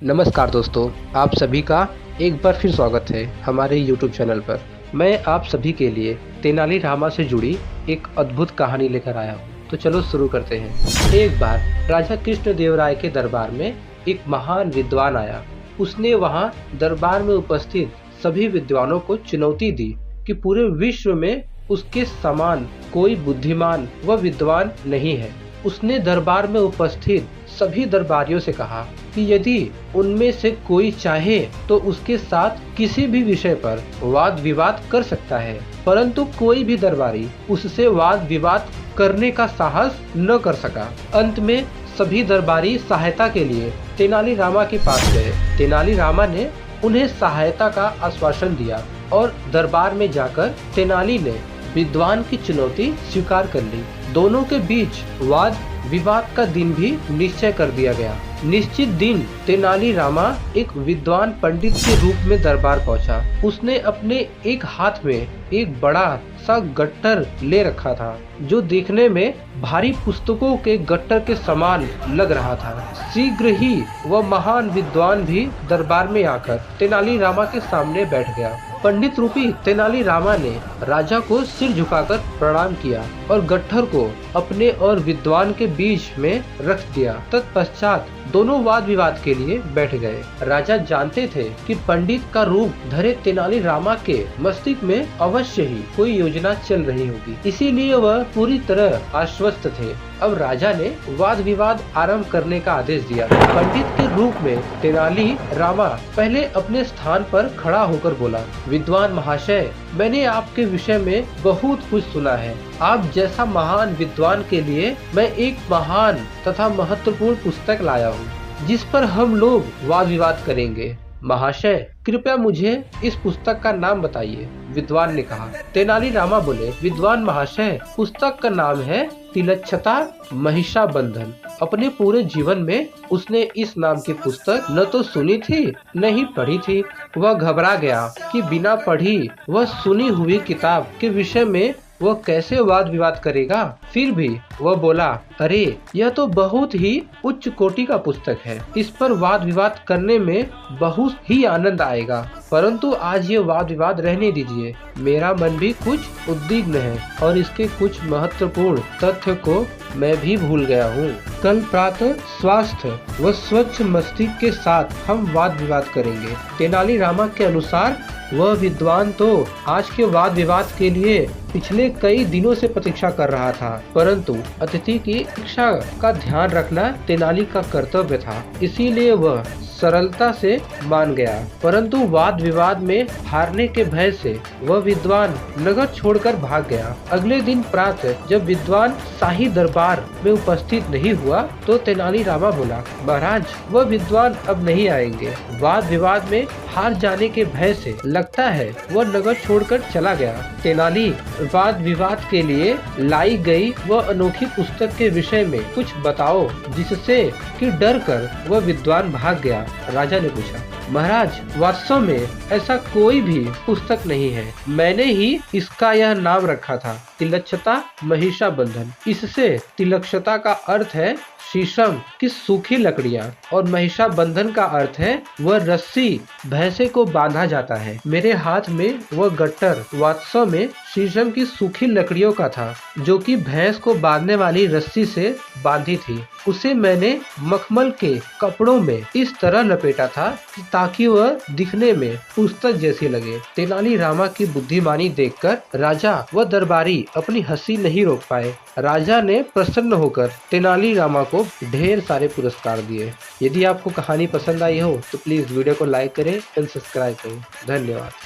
नमस्कार दोस्तों, आप सभी का एक बार फिर स्वागत है हमारे YouTube चैनल पर। मैं आप सभी के लिए तेनाली रामा से जुड़ी एक अद्भुत कहानी लेकर आया हूँ। तो चलो शुरू करते हैं। एक बार राजा कृष्णदेवराय के दरबार में एक महान विद्वान आया। उसने वहाँ दरबार में उपस्थित सभी विद्वानों को चुनौती दी कि पूरे विश्व में उसके समान कोई बुद्धिमान व विद्वान नहीं है। उसने दरबार में उपस्थित सभी दरबारियों से कहा कि यदि उनमें से कोई चाहे तो उसके साथ किसी भी विषय पर वाद विवाद कर सकता है, परंतु कोई भी दरबारी उससे वाद विवाद करने का साहस न कर सका। अंत में सभी दरबारी सहायता के लिए तेनाली रामा के पास गए। तेनाली रामा ने उन्हें सहायता का आश्वासन दिया और दरबार में जाकर तेनाली ने विद्वान की चुनौती स्वीकार कर ली। दोनों के बीच वाद विवाद का दिन भी निश्चय कर दिया गया। निश्चित दिन तेनाली रामा एक विद्वान पंडित के रूप में दरबार पहुंचा। उसने अपने एक हाथ में एक बड़ा सा गट्टर ले रखा था, जो देखने में भारी पुस्तकों के गट्टर के समान लग रहा था। शीघ्र ही वह महान विद्वान भी दरबार में आकर तेनाली रामा के सामने बैठ गया। पंडित रूपी तेनाली रामा ने राजा को सिर झुकाकर प्रणाम किया और गट्ठर को अपने और विद्वान के बीच में रख दिया। तत्पश्चात दोनों वाद विवाद के लिए बैठ गए। राजा जानते थे कि पंडित का रूप धरे तेनाली रामा के मस्तिष्क में अवश्य ही कोई योजना चल रही होगी, इसीलिए वह पूरी तरह आश्वस्त थे। अब राजा ने वाद विवाद आरंभ करने का आदेश दिया। पंडित के रूप में तेनाली रामा पहले अपने स्थान पर खड़ा होकर बोला, विद्वान महाशय, मैंने आपके विषय में बहुत कुछ सुना है। आप जैसा महान विद्वान के लिए मैं एक महान तथा महत्वपूर्ण पुस्तक लाया हूँ, जिस पर हम लोग वाद विवाद करेंगे। महाशय, कृपया मुझे इस पुस्तक का नाम बताइए, विद्वान ने कहा। तेनाली रामा बोले, विद्वान महाशय, पुस्तक का नाम है तिलक्षता महिषाबंधन। अपने पूरे जीवन में उसने इस नाम की पुस्तक न तो सुनी थी न ही पढ़ी थी। वह घबरा गया कि बिना पढ़ी वह सुनी हुई किताब के विषय में वह कैसे वाद विवाद करेगा। फिर भी वह बोला, अरे यह तो बहुत ही उच्च कोटि का पुस्तक है, इस पर वाद विवाद करने में बहुत ही आनंद आएगा, परंतु आज ये वाद विवाद रहने दीजिए। मेरा मन भी कुछ उद्विग्न है और इसके कुछ महत्वपूर्ण तथ्य को मैं भी भूल गया हूँ। कल प्रातः स्वास्थ्य व स्वच्छ मस्तिष्क के साथ हम वाद विवाद करेंगे। तेनाली रामा के अनुसार वह विद्वान तो आज के वाद विवाद के लिए पिछले कई दिनों से प्रतीक्षा कर रहा था, परंतु अतिथि की इच्छा का ध्यान रखना तेनाली का कर्तव्य था, इसीलिए वह सरलता से मान गया। परंतु वाद विवाद में हारने के भय से वह विद्वान नगर छोड़कर भाग गया। अगले दिन प्रातः जब विद्वान शाही दरबार में उपस्थित नहीं हुआ तो तेनाली रामा बोला, महाराज, वह विद्वान अब नहीं आएंगे। वाद विवाद में हार जाने के भय से लगता है वह नगर छोड़कर चला गया। तेनाली, वाद विवाद के लिए लाई गई वह अनोखी पुस्तक के विषय में कुछ बताओ, जिससे कि डर कर वह विद्वान भाग गया। राजा ने पूछा, महाराज, वास्तव में ऐसा कोई भी पुस्तक नहीं है। मैंने ही इसका यह नाम रखा था, तिलक्षता महिषाबंधन। इससे तिलक्षता का अर्थ है शीशम की सूखी लकड़ियाँ और महिषाबंधन का अर्थ है वह रस्सी भैंसे को बांधा जाता है। मेरे हाथ में वह गट्टर वास्तव में शीशम की सूखी लकड़ियों का था, जो कि भैंस को बांधने वाली रस्सी से बांधी थी। उसे मैंने मखमल के कपड़ों में इस तरह लपेटा था ताकि वह दिखने में पुस्तक जैसी लगे। तेनाली रामा की बुद्धिमानी देखकर राजा व दरबारी अपनी हंसी नहीं रोक पाए। राजा ने प्रसन्न होकर तेनाली रामा को ढेर सारे पुरस्कार दिए। यदि आपको कहानी पसंद आई हो तो प्लीज वीडियो को लाइक करें एंड सब्सक्राइब करें। धन्यवाद।